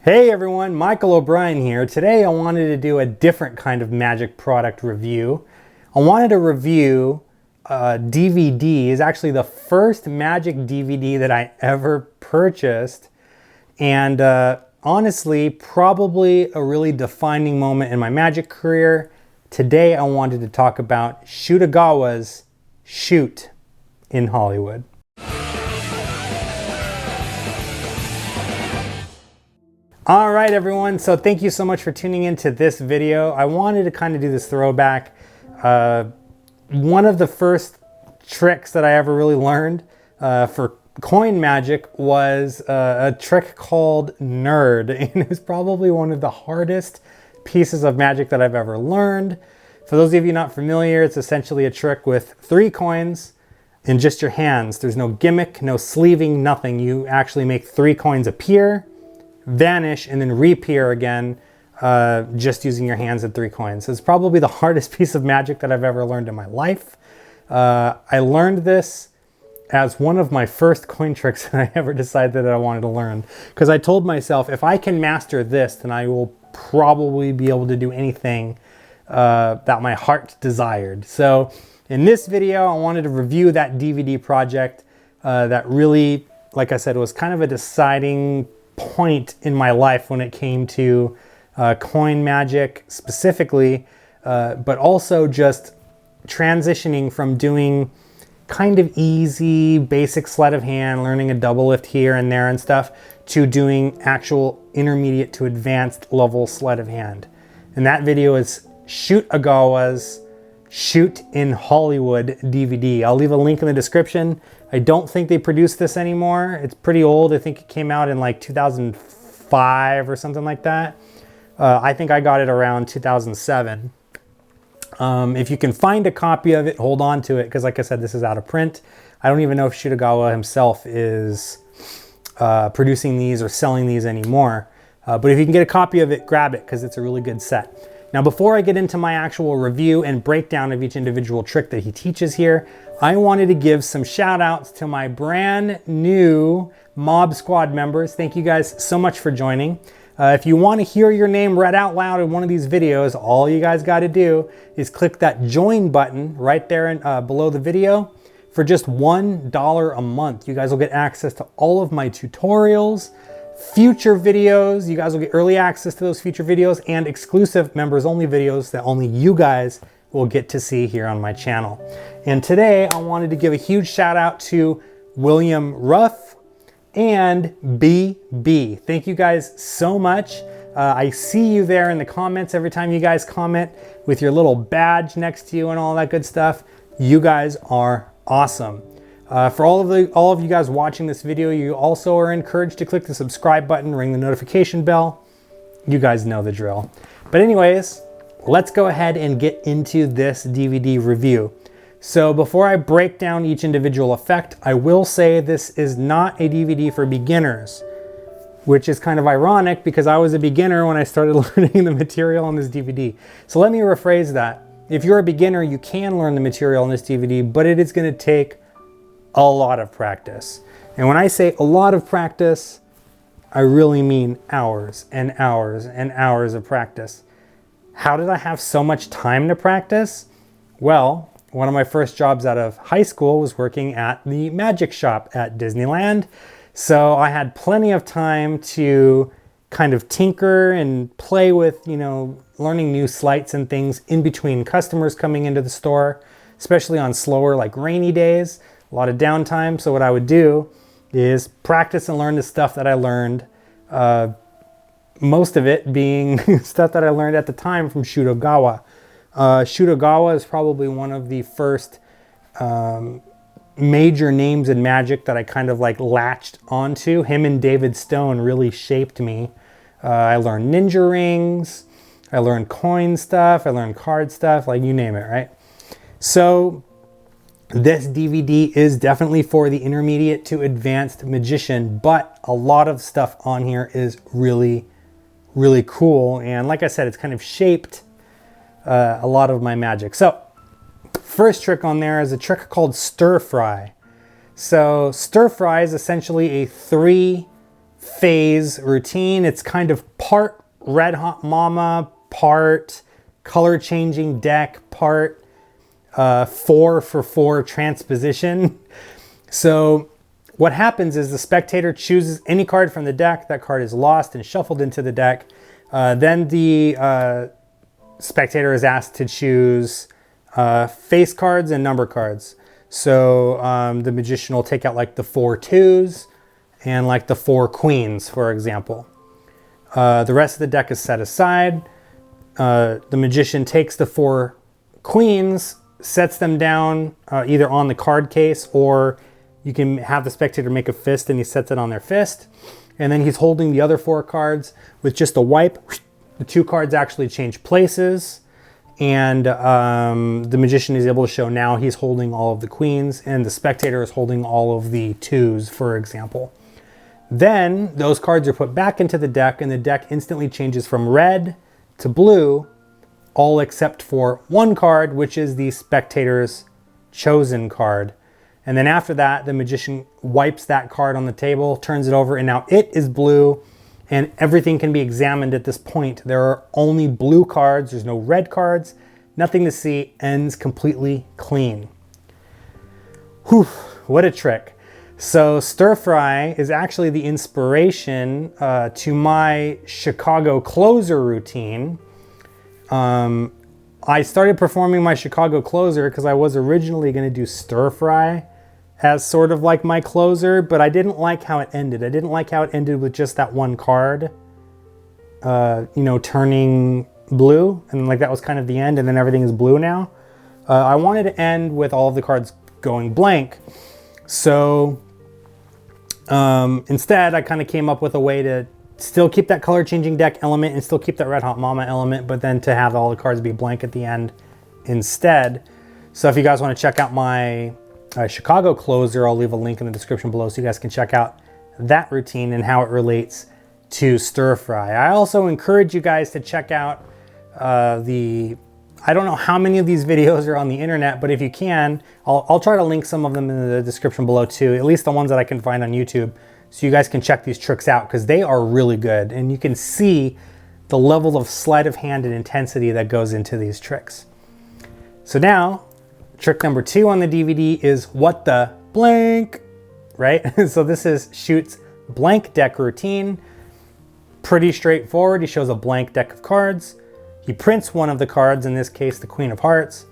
Hey everyone, Michael O'Brien here. Today I wanted to do a different kind of magic product review. I wanted to review a DVD. It's actually the first magic DVD that I ever purchased, and honestly, probably a really defining moment in my magic career. Today I wanted to talk about Ogawa's Shoot in Hollywood. All right, everyone. So thank you so much for tuning into this video. I wanted to kind of do this throwback. One of the first tricks that I ever really learned for coin magic was a trick called Nerd. And it's probably one of the hardest pieces of magic that I've ever learned. For those of you not familiar, it's essentially a trick with 3 coins in just your hands. There's no gimmick, no sleeving, nothing. You actually make 3 coins appear, vanish, and then reappear again, just using your hands and 3 coins. It's probably the hardest piece of magic that I've ever learned in my life. I learned this as one of my first coin tricks that I ever decided that I wanted to learn, because I told myself, if I can master this, then I will probably be able to do anything that my heart desired. So in this video, I wanted to review that DVD project that really, like I said, was kind of a deciding point in my life when it came to coin magic specifically, but also just transitioning from doing kind of easy basic sleight of hand, learning a double lift here and there and stuff, to doing actual intermediate to advanced level sleight of hand. And that video is Ogawa's Shoot in Hollywood DVD. I'll leave a link in the description. I don't think they produce this anymore. It's pretty old. I think it came out in like 2005 or something like that. I think I got it around 2007. If you can find a copy of it, hold on to it, because like I said, this is out of print. I don't even know if Ogawa himself is producing these or selling these anymore. But if you can get a copy of it, grab it, because it's a really good set. Now, before I get into my actual review and breakdown of each individual trick that he teaches here, I wanted to give some shout outs to my brand new Mob Squad members. Thank you guys so much for joining. If you want to hear your name read out loud in one of these videos, all you guys got to do is click that join button right there below the video. For just $1 a month, you guys will get access to all of my tutorials, future videos. You guys will get early access to those future videos and exclusive members only videos that only you guys will get to see here on my channel. And today I wanted to give a huge shout out to William Ruff and BB. Thank you guys so much. I see you there in the comments every time you guys comment with your little badge next to you and all that good stuff. You guys are awesome. For all of you guys watching this video, you also are encouraged to click the subscribe button, ring the notification bell. You guys know the drill. But anyways, let's go ahead and get into this DVD review. So before I break down each individual effect, I will say this is not a DVD for beginners, which is kind of ironic because I was a beginner when I started learning the material on this DVD. So let me rephrase that. If you're a beginner, you can learn the material on this DVD, but it is going to take a lot of practice. And when I say a lot of practice, I really mean hours and hours and hours of practice. How did I have so much time to practice? Well, one of my first jobs out of high school was working at the magic shop at Disneyland. So I had plenty of time to kind of tinker and play with, learning new sleights and things in between customers coming into the store, especially on slower, like rainy days. A lot of downtime. So what I would do is practice and learn the stuff that I learned, most of it being stuff that I learned at the time from Ogawa. Ogawa is probably one of the first major names in magic that I kind of like latched onto. Him and David Stone really shaped me. I learned ninja rings, I learned coin stuff, I learned card stuff, like you name it, right? So this DVD is definitely for the intermediate to advanced magician, but a lot of stuff on here is really, really cool. And like I said, it's kind of shaped a lot of my magic. So first trick on there is a trick called stir fry. So stir fry is essentially a 3 phase routine. It's kind of part Red Hot Mama, part color changing deck, part 4-for-4 transposition. So what happens is the spectator chooses any card from the deck. That card is lost and shuffled into the deck. Then the spectator is asked to choose face cards and number cards. So the magician will take out like the 4 2s and like the 4 queens, for example. The rest of the deck is set aside. The magician takes the 4 queens, sets them down either on the card case, or you can have the spectator make a fist and he sets it on their fist. And then he's holding the other 4 cards with just a wipe. The 2 cards actually change places. And the magician is able to show now he's holding all of the queens and the spectator is holding all of the 2s, for example. Then those cards are put back into the deck and the deck instantly changes from red to blue, all except for 1 card, which is the spectator's chosen card. And then after that, the magician wipes that card on the table, turns it over, and now it is blue, and everything can be examined at this point. There are only blue cards, there's no red cards, nothing to see, ends completely clean. Whew, what a trick. So stir fry is actually the inspiration to my Chicago closer routine. I started performing my Chicago closer because I was originally going to do stir fry as sort of like my closer, but I didn't like how it ended. I didn't like how it ended with just that 1 card, you know, turning blue, and like that was kind of the end, and then everything is blue now. I wanted to end with all of the cards going blank. So instead, I kind of came up with a way to still keep that color changing deck element and still keep that Red Hot Mama element, but then to have all the cards be blank at the end instead. So if you guys want to check out my Chicago closer, I'll leave a link in the description below so you guys can check out that routine and how it relates to stir fry. I also encourage you guys to check out I don't know how many of these videos are on the internet, but if you can, I'll try to link some of them in the description below too, at least the ones that I can find on YouTube, so you guys can check these tricks out because they are really good and you can see the level of sleight of hand and intensity that goes into these tricks. So now, trick number 2 on the DVD is what the blank, right? So this is Shoot's blank deck routine. Pretty straightforward. He shows a blank deck of cards. He prints one of the cards, in this case, the Queen of Hearts,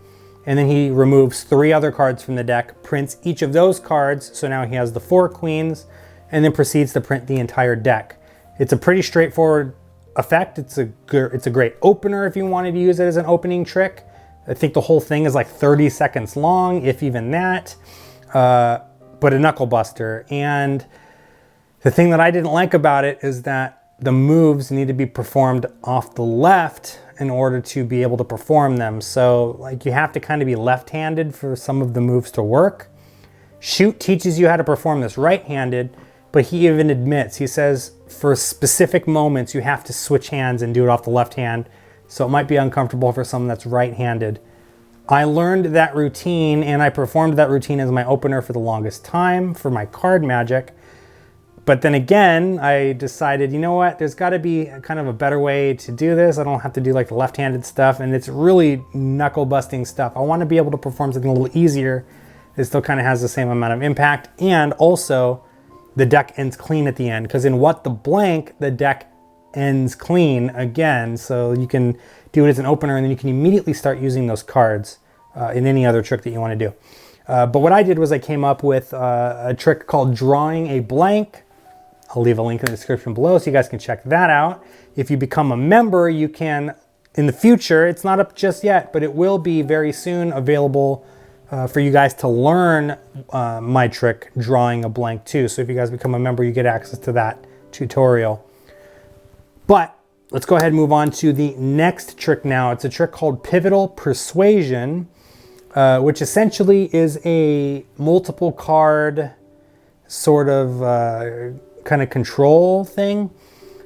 and then he removes 3 other cards from the deck, prints each of those cards, so now he has the 4 queens, and then proceeds to print the entire deck. It's a pretty straightforward effect. It's a great opener if you wanted to use it as an opening trick. I think the whole thing is like 30 seconds long, if even that, but a knuckle buster. And the thing that I didn't like about it is that the moves need to be performed off the left in order to be able to perform them. So like you have to kind of be left-handed for some of the moves to work. Shoot teaches you how to perform this right-handed, but he even admits, he says for specific moments you have to switch hands and do it off the left hand. So it might be uncomfortable for someone that's right-handed. I learned that routine and I performed that routine as my opener for the longest time for my card magic. But then again, I decided, you know what, there's got to be kind of a better way to do this. I don't have to do like the left-handed stuff, and it's really knuckle-busting stuff. I want to be able to perform something a little easier. It still kind of has the same amount of impact, and also the deck ends clean at the end, because in What the Blank, the deck ends clean again, so you can do it as an opener, and then you can immediately start using those cards in any other trick that you want to do. But what I did was I came up with a trick called Drawing a Blank. I'll leave a link in the description below so you guys can check that out. If you become a member, you can, in the future, it's not up just yet, but it will be very soon available for you guys to learn my trick, Drawing a Blank too. So if you guys become a member, you get access to that tutorial. But let's go ahead and move on to the next trick now. It's a trick called Pivotal Persuasion, which essentially is a multiple card sort of kind of control thing.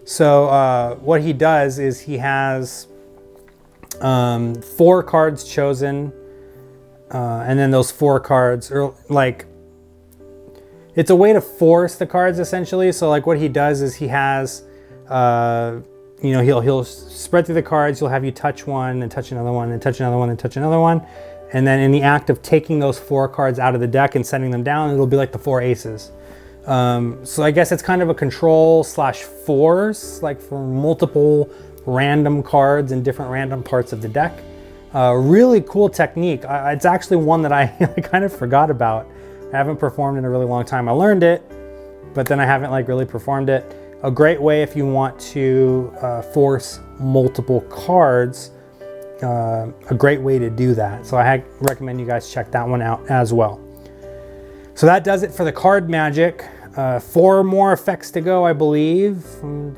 So what he does is he has 4 cards chosen, and then those 4 cards are like, it's a way to force the cards essentially. So like what he does is he has, you know, he'll spread through the cards. He'll have you touch one and touch another one and touch another one and touch another one. And then in the act of taking those 4 cards out of the deck and setting them down, it'll be like the 4 aces. So I guess it's kind of a control slash force, like for multiple random cards in different random parts of the deck. Really cool technique. It's actually one that I kind of forgot about. I haven't performed in a really long time. I learned it, but then I haven't like really performed it. A great way if you want to force multiple cards, a great way to do that. So I recommend you guys check that one out as well. So that does it for the card magic. 4 more effects to go, I believe,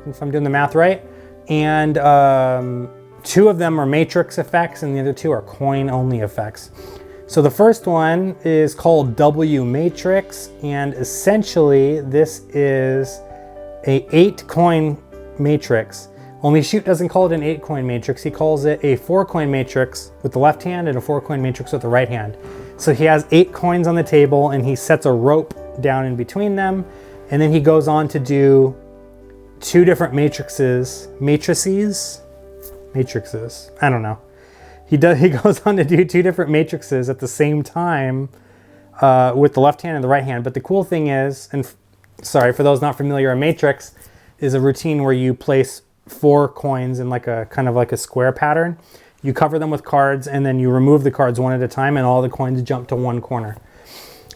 if I'm doing the math right. And 2 of them are matrix effects and the other 2 are coin only effects. So the first one is called W Matrix, and essentially this is a 8 coin matrix. Only Shoot doesn't call it an 8 coin matrix. He calls it a 4 coin matrix with the left hand and a 4 coin matrix with the right hand. So he has 8 coins on the table and he sets a rope down in between them. And then he goes on to do 2 different matrices. I don't know. He goes on to do 2 different matrices at the same time with the left hand and the right hand. But the cool thing is, and sorry, for those not familiar, a matrix is a routine where you place 4 coins in like a kind of like a square pattern. You cover them with cards and then you remove the cards one at a time and all the coins jump to one corner.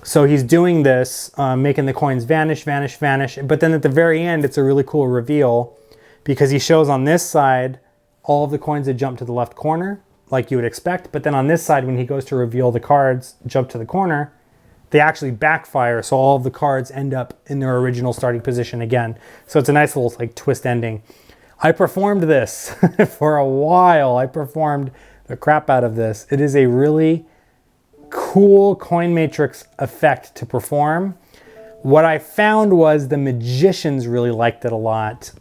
So he's doing this, making the coins vanish, vanish, vanish. But then at the very end, it's a really cool reveal because he shows on this side, all of the coins that jump to the left corner, like you would expect. But then on this side, when he goes to reveal the cards jump to the corner, they actually backfire. So all of the cards end up in their original starting position again. So it's a nice little like twist ending. I performed this for a while. I performed the crap out of this. It is a really cool coin matrix effect to perform. What I found was the magicians really liked it a lot.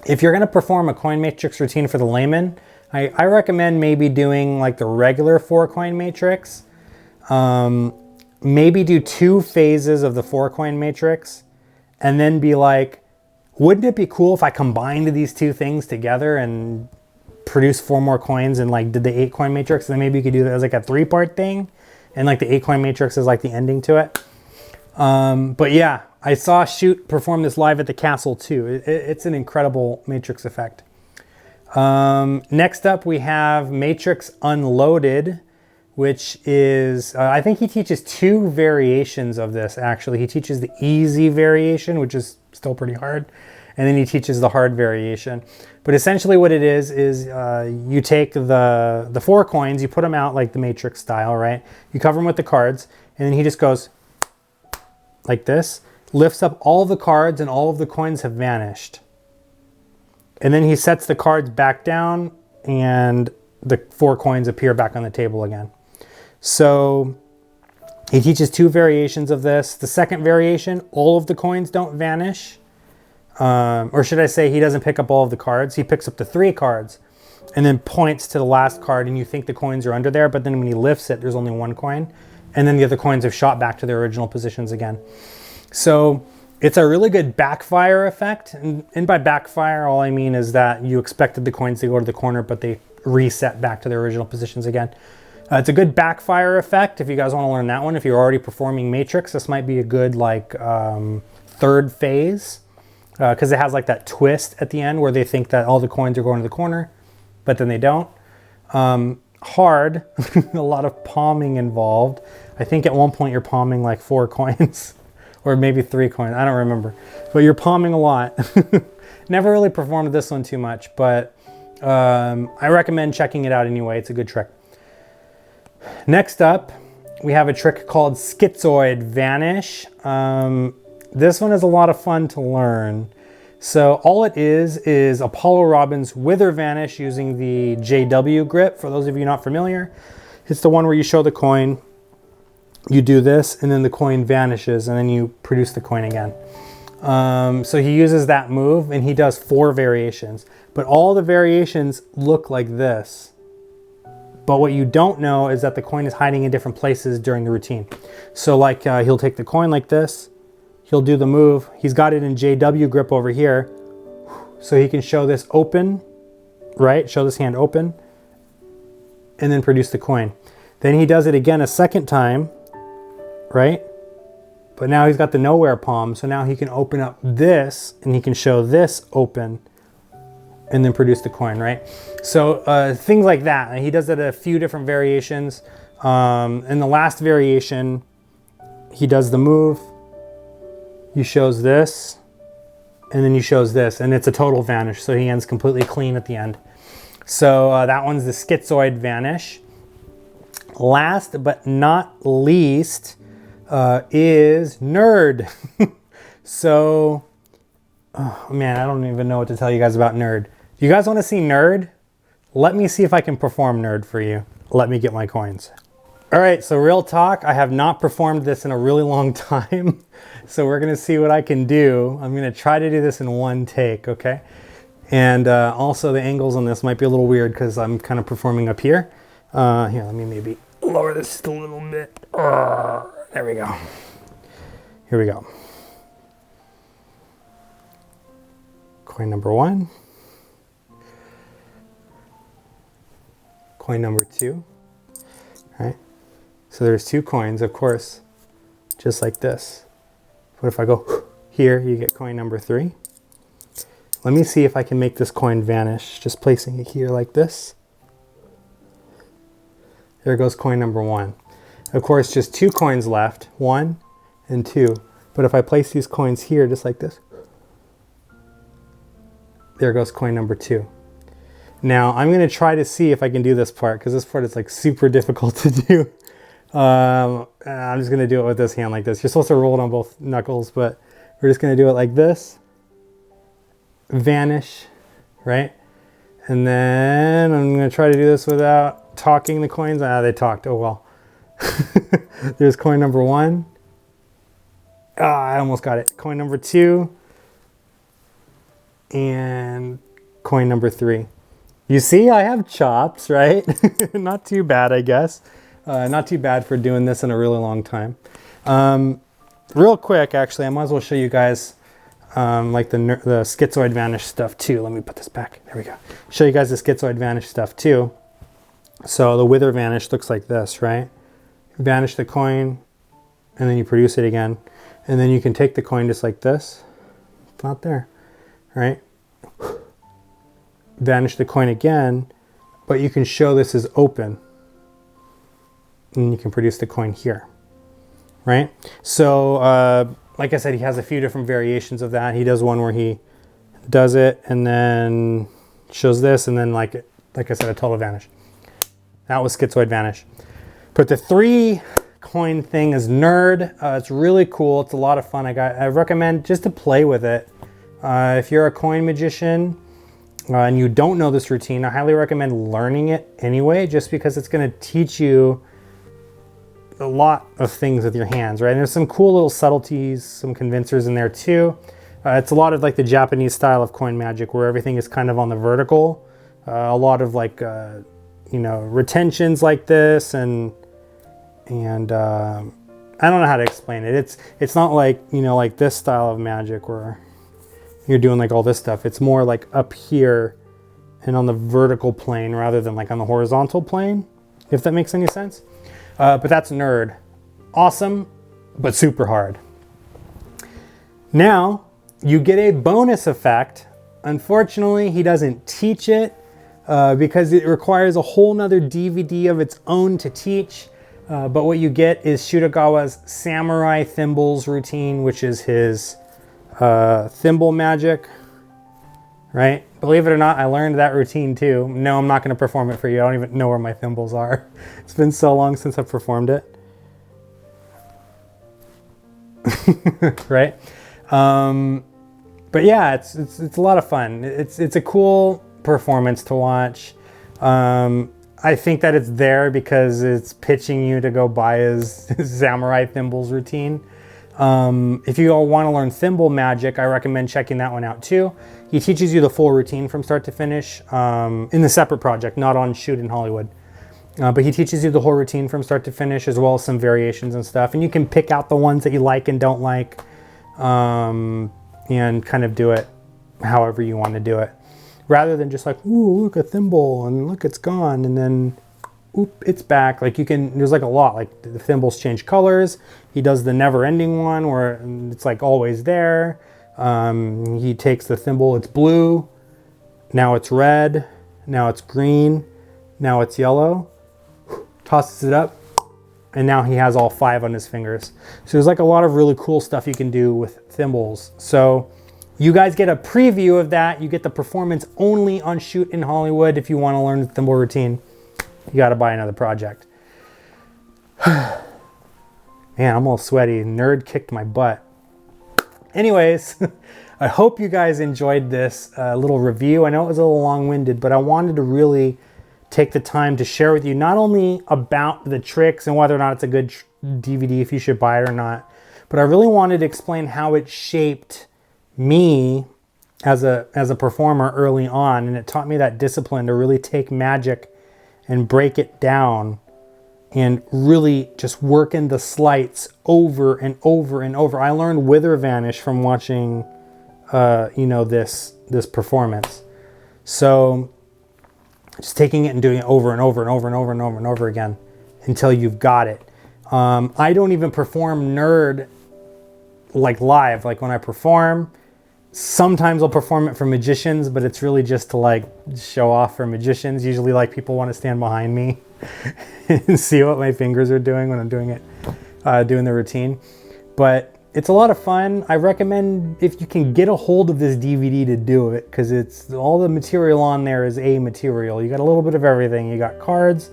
If you're gonna perform a coin matrix routine for the layman, I recommend maybe doing like the regular 4 coin matrix. Maybe do 2 phases of the 4 coin matrix and then be like, wouldn't it be cool if I combined these 2 things together and produce 4 more coins and like did the 8 coin matrix? And then maybe you could do that as like a 3-part thing and like the 8 coin matrix is like the ending to it. But yeah, I saw Shoot perform this live at the castle too. It's an incredible matrix effect. Next up we have Matrix Unloaded, which is, I think he teaches 2 variations of this actually. He teaches the easy variation, which is still pretty hard, and then he teaches the hard variation. But essentially what it is you take the 4 coins, you put them out like the Matrix style, right? You cover them with the cards, and then he just goes like this, lifts up all the cards, and all of the coins have vanished. And then he sets the cards back down, and the 4 coins appear back on the table again. So he teaches 2 variations of this. The second variation, all of the coins don't vanish. Or should I say he doesn't pick up all of the cards. He picks up the 3 cards and then points to the last card and you think the coins are under there, but then when he lifts it, there's only 1 coin. And then the other coins have shot back to their original positions again. So it's a really good backfire effect. And by backfire, all I mean is that you expected the coins to go to the corner, but they reset back to their original positions again. It's a good backfire effect if you guys want to learn that one. If you're already performing Matrix, this might be a good like 3rd phase because it has like that twist at the end where they think that all the coins are going to the corner, but then they don't. Hard, a lot of palming involved. I think at one point you're palming like 4 coins or maybe 3 coins. I don't remember, but you're palming a lot. Never really performed this one too much, but I recommend checking it out anyway. It's a good trick. Next up, we have a trick called Schizoid Vanish. This one is a lot of fun to learn. So all it is Apollo Robbins Wither Vanish using the JW grip. For those of you not familiar, it's the one where you show the coin, you do this, and then the coin vanishes, and then you produce the coin again. So he uses that move, and he does 4 variations. But all the variations look like this. But what you don't know is that the coin is hiding in different places during the routine. So like he'll take the coin like this, he'll do the move. He's got it in JW grip over here. So he can show this open, right? Show this hand open and then produce the coin. Then he does it again a second time, right? But now he's got the nowhere palm. So now he can open up this and he can show this open and then produce the coin, right? So things like that. And he does it a few different variations. In the last variation, he does the move. He shows this, and then he shows this, and it's a total vanish. So he ends completely clean at the end. So that one's the Schizoid Vanish. Last but not least is Nerd. So, oh man, I don't even know what to tell you guys about Nerd. You guys want to see Nerd? Let me see if I can perform Nerd for you. Let me get my coins. All right, so real talk, I have not performed this in a really long time. So we're gonna see what I can do. I'm gonna try to do this in one take, okay? And also the angles on this might be a little weird because I'm kind of performing up here. Here, let me maybe lower this just a little bit. There we go. Here we go. Coin number 1. Coin number 2. All right. So there's 2 coins, of course, just like this. But if I go here, you get coin number 3. Let me see if I can make this coin vanish, just placing it here like this. There goes coin number 1. Of course, just 2 coins left, 1 and 2. But if I place these coins here, just like this, there goes coin number 2. Now, I'm gonna try to see if I can do this part, because this part is like super difficult to do. I'm just gonna do it with this hand like this. You're supposed to roll it on both knuckles, but we're just gonna do it like this. Vanish, right? And then I'm gonna try to do this without talking the coins. Ah, they talked, oh well. There's coin number 1. Ah, I almost got it. Coin number 2. And coin number 3. You see, I have chops, right? Not too bad, I guess. Not too bad for doing this in a really long time. Real quick, actually, I might as well show you guys like the Schizoid Vanish stuff too. Let me put this back. There we go. Show you guys the Schizoid Vanish stuff too. So the Wither Vanish looks like this, right? Vanish the coin, and then you produce it again. And then you can take the coin just like this. It's not there, right? Vanish the coin again, but you can show this is open. And you can produce the coin here, right? So, like I said, he has a few different variations of that. He does one where he does it and then shows this, and then like I said, a total vanish. That was Schizoid Vanish. But the 3 coin thing is Nerd. It's really cool. It's a lot of fun. I recommend just to play with it. If you're a coin magician and you don't know this routine, I highly recommend learning it anyway, just because it's going to teach you a lot of things with your hands, right? And there's some cool little subtleties, some convincers in there too. It's a lot of like the Japanese style of coin magic where everything is kind of on the vertical. A lot of like, you know, retentions like this, and I don't know how to explain it. It's not like, you know, like this style of magic where you're doing like all this stuff. It's more like up here and on the vertical plane rather than like on the horizontal plane, if that makes any sense. But that's Nerd. Awesome, but super hard. Now, you get a bonus effect. Unfortunately, he doesn't teach it because it requires a whole nother DVD of its own to teach. But what you get is Ogawa's Samurai Thimbles routine, which is his thimble magic, right? Believe it or not, I learned that routine too. No, I'm not going to perform it for you. I don't even know where my thimbles are. It's been so long since I've performed it. Right? But yeah, it's a lot of fun. It's a cool performance to watch. I think that it's there because it's pitching you to go buy his Samurai Thimbles routine. If you all want to learn thimble magic, I recommend checking that one out too. He teaches you the full routine from start to finish in the separate project, not on Shoot in Hollywood. But he teaches you the whole routine from start to finish, as well as some variations and stuff. And you can pick out the ones that you like and don't like, and kind of do it however you want to do it. Rather than just like, ooh, look, a thimble, and look, it's gone, and then, oop, it's back. Like you can, there's like a lot, like the thimbles change colors. He does the never-ending one where it's like always there. He takes the thimble, it's blue, now it's red, now it's green, now it's yellow, tosses it up, and now he has all 5 on his fingers. So there's like a lot of really cool stuff you can do with thimbles. So you guys get a preview of that. You get the performance only on Shoot in Hollywood. If you want to learn the thimble routine, you got to buy another project. Man, I'm all sweaty. Nerd kicked my butt. Anyways, I hope you guys enjoyed this little review. I know it was a little long-winded, but I wanted to really take the time to share with you not only about the tricks and whether or not it's a good DVD, if you should buy it or not, but I really wanted to explain how it shaped me as a performer early on, and it taught me that discipline to really take magic and break it down and really just work in the sleights over and over and over. I learned Wither Vanish from watching you know, this performance. So just taking it and doing it over and over and over and over and over and over again until you've got it. I don't even perform nerd like live. Like when I perform, sometimes I'll perform it for magicians, but it's really just to like show off for magicians. Usually like people want to stand behind me and see what my fingers are doing when I'm doing it, doing the routine. But it's a lot of fun. I recommend if you can get a hold of this DVD to do it, because it's all the material on there is A material. You got a little bit of everything. You got cards,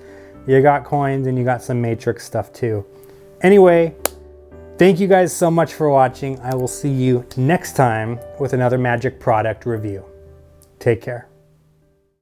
you got coins, and you got some matrix stuff too. Anyway, thank you guys so much for watching. I will see you next time with another magic product review. Take care.